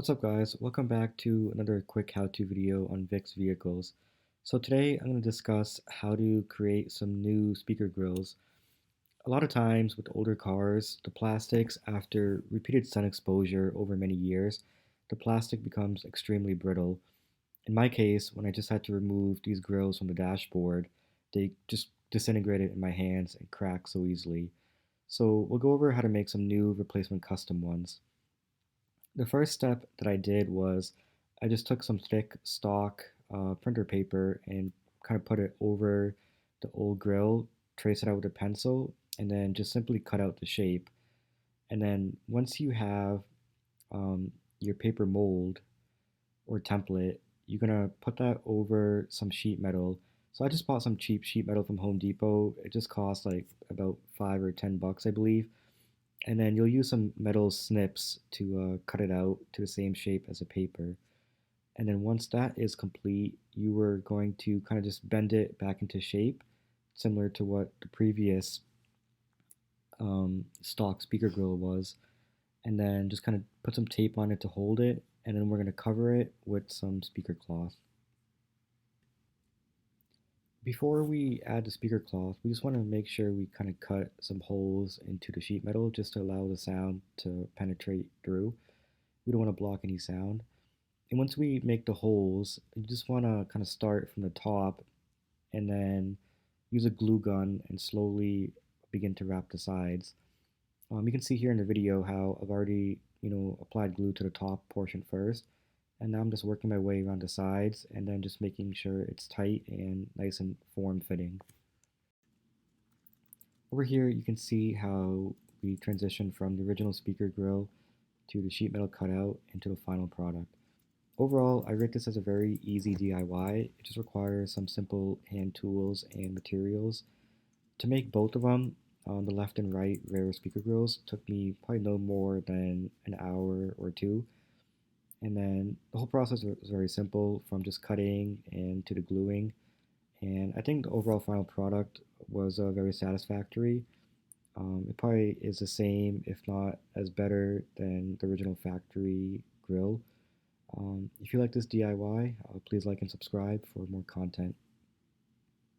What's up guys? Welcome back to another quick how-to video on VIX vehicles. So today I'm going to discuss how to create some new speaker grills. A lot of times with older cars, the plastics, after repeated sun exposure over many years, the plastic becomes extremely brittle. In my case, when I just had to remove these grills from the dashboard, they just disintegrated in my hands and cracked so easily. So we'll go over how to make some new replacement custom ones. The first step that I did was I just took some thick stock printer paper and kind of put it over the old grill, trace it out with a pencil, and then just simply cut out the shape. And then once you have your paper mold or template, you're gonna put that over some sheet metal. So I just bought some cheap sheet metal from Home Depot. It just cost like about $5 or $10, I believe. And then you'll use some metal snips to cut it out to the same shape as a paper. And then once that is complete, you were going to kind of just bend it back into shape, similar to what the previous stock speaker grill was. And then just kind of put some tape on it to hold it. And then we're going to cover it with some speaker cloth. Before we add the speaker cloth, we just want to make sure we kind of cut some holes into the sheet metal just to allow the sound to penetrate through. We don't want to block any sound. And once we make the holes, you just want to kind of start from the top and then use a glue gun and slowly begin to wrap the sides. You can see here in the video how I've already, applied glue to the top portion first. And now I'm just working my way around the sides and then just making sure it's tight and nice and form-fitting. Over here, you can see how we transitioned from the original speaker grill to the sheet metal cutout into the final product. Overall, I rate this as a very easy DIY. It just requires some simple hand tools and materials. To make both of them, on the left and right rear speaker grills, took me probably no more than an hour or two. And then the whole process was very simple, from just cutting and to the gluing. And I think the overall final product was very satisfactory. It probably is the same, if not as better than the original factory grill. If you like this DIY, please like and subscribe for more content.